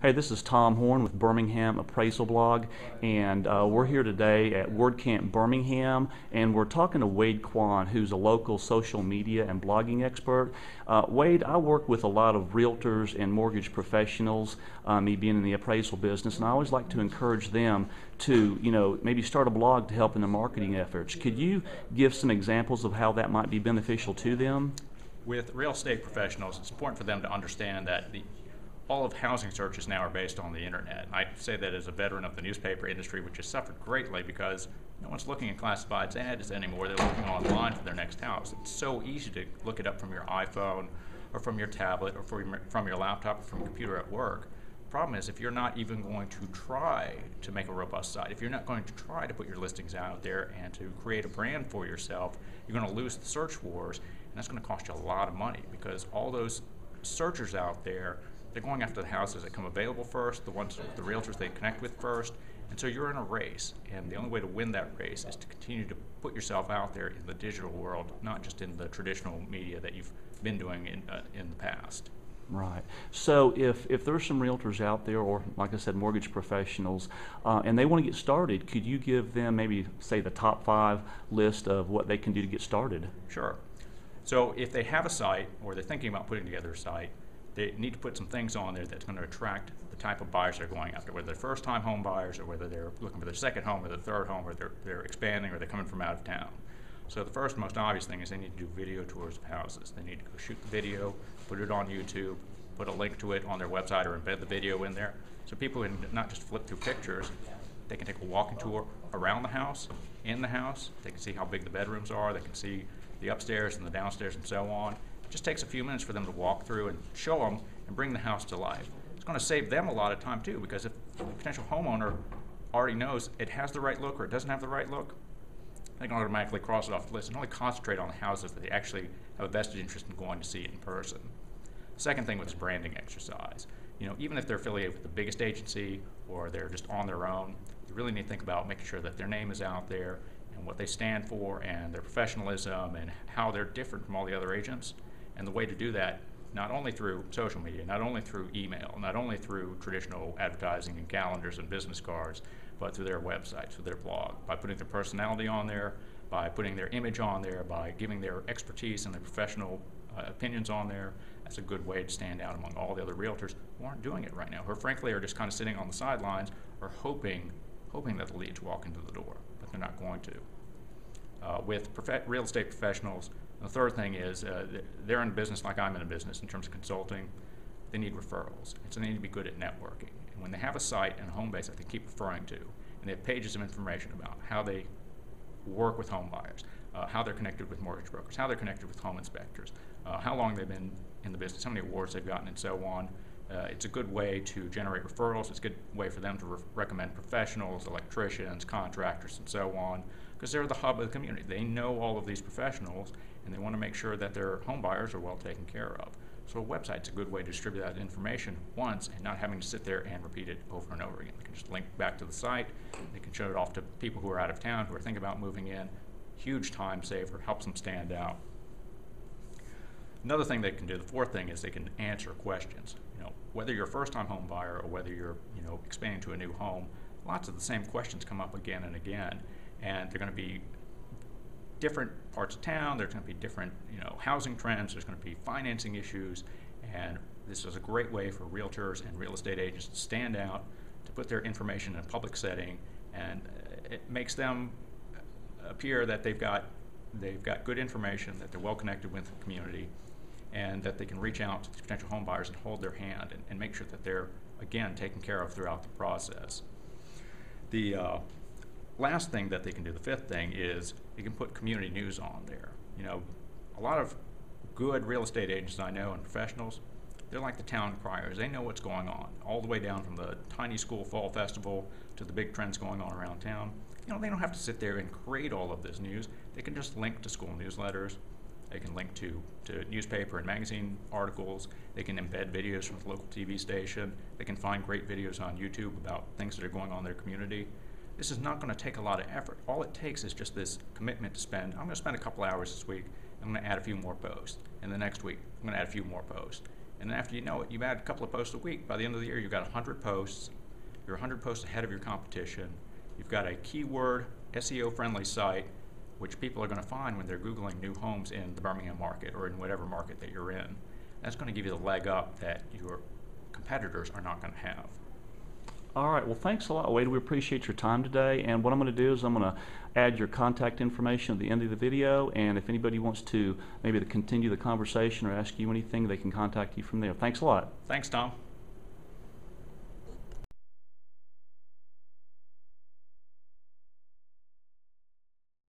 Hey, this is Tom Horn with Birmingham Appraisal Blog, and we're here today at WordCamp Birmingham, and we're talking to Wade Kwan, who's a local social media and blogging expert. Wade, I work with a lot of realtors and mortgage professionals, me being in the appraisal business, and I always like to encourage them to, maybe start a blog to help in their marketing efforts. Could you give some examples of how that might be beneficial to them? With real estate professionals, it's important for them to understand that all of housing searches now are based on the internet. I say that as a veteran of the newspaper industry, which has suffered greatly because no one's looking at classifieds ads anymore. They're looking online for their next house. It's so easy to look it up from your iPhone or from your tablet or from your laptop or from your computer at work. The problem is if you're not even going to try to make a robust site, if you're not going to try to put your listings out there and to create a brand for yourself, you're going to lose the search wars, and that's going to cost you a lot of money because all those searchers out there, they're going after the houses that come available first, the realtors they connect with first, and so you're in a race. And the only way to win that race is to continue to put yourself out there in the digital world, not just in the traditional media that you've been doing in the past. Right. So if there's some realtors out there, or like I said, mortgage professionals, and they want to get started, could you give them maybe, say, the top 5 list of what they can do to get started? Sure. So if they have a site, or they're thinking about putting together a site, they need to put some things on there that's going to attract the type of buyers they're going after, whether they're first-time home buyers or whether they're looking for their second home or their third home, or they're expanding or they're coming from out of town. So the first most obvious thing is they need to do video tours of houses. They need to go shoot the video, put it on YouTube, put a link to it on their website or embed the video in there. So people can not just flip through pictures, they can take a walking tour around the house, in the house. They can see how big the bedrooms are, they can see the upstairs and the downstairs and so on. It just takes a few minutes for them to walk through and show them and bring the house to life. It's going to save them a lot of time too, because if the potential homeowner already knows it has the right look or it doesn't have the right look, they can automatically cross it off the list and only concentrate on the houses that they actually have a vested interest in going to see in person. Second thing was branding exercise. Even if they're affiliated with the biggest agency or they're just on their own, you really need to think about making sure that their name is out there and what they stand for and their professionalism and how they're different from all the other agents. And the way to do that, not only through social media, not only through email, not only through traditional advertising and calendars and business cards, but through their website, through their blog, by putting their personality on there, by putting their image on there, by giving their expertise and their professional opinions on there. That's a good way to stand out among all the other realtors who aren't doing it right now, who frankly are just kind of sitting on the sidelines or hoping that the leads walk into the door, but they're not going to. With real estate professionals, the third thing is they're in business like I'm in a business in terms of consulting. They need referrals, and so they need to be good at networking. And when they have a site and a home base that they keep referring to, and they have pages of information about how they work with home buyers, how they're connected with mortgage brokers, how they're connected with home inspectors, how long they've been in the business, how many awards they've gotten, and so on. It's a good way to generate referrals. It's a good way for them to recommend professionals, electricians, contractors, and so on, because they're the hub of the community. They know all of these professionals, and they want to make sure that their home buyers are well taken care of. So a website's a good way to distribute that information once and not having to sit there and repeat it over and over again. They can just link back to the site. They can show it off to people who are out of town, who are thinking about moving in. Huge time saver, helps them stand out. Another thing they can do, the fourth thing, is they can answer questions. Whether you're a first-time home buyer or whether you're expanding to a new home, lots of the same questions come up again and again, and they're going to be different parts of town. There's going to be different housing trends. There's going to be financing issues, and this is a great way for realtors and real estate agents to stand out, to put their information in a public setting, and it makes them appear that they've got good information, that they're well connected with the community, and that they can reach out to the potential home buyers and hold their hand and make sure that they're, again, taken care of throughout the process. The last thing that they can do, the fifth thing, is you can put community news on there. A lot of good real estate agents I know and professionals, they're like the town criers. They know what's going on, all the way down from the tiny school fall festival to the big trends going on around town. They don't have to sit there and create all of this news. They can just link to school newsletters. They can link to newspaper and magazine articles. They can embed videos from the local TV station. They can find great videos on YouTube about things that are going on in their community. This is not going to take a lot of effort. All it takes is just this commitment to spend. I'm going to spend a couple hours this week. I'm going to add a few more posts. And the next week, I'm going to add a few more posts. And then after you know it, you've added a couple of posts a week. By the end of the year, you've got 100 posts. You're 100 posts ahead of your competition. You've got a keyword, SEO-friendly site, which people are going to find when they're Googling new homes in the Birmingham market or in whatever market that you're in. That's going to give you the leg up that your competitors are not going to have. All right, well, thanks a lot, Wade. We appreciate your time today. And what I'm going to do is I'm going to add your contact information at the end of the video. And if anybody wants to maybe to continue the conversation or ask you anything, they can contact you from there. Thanks a lot. Thanks, Tom.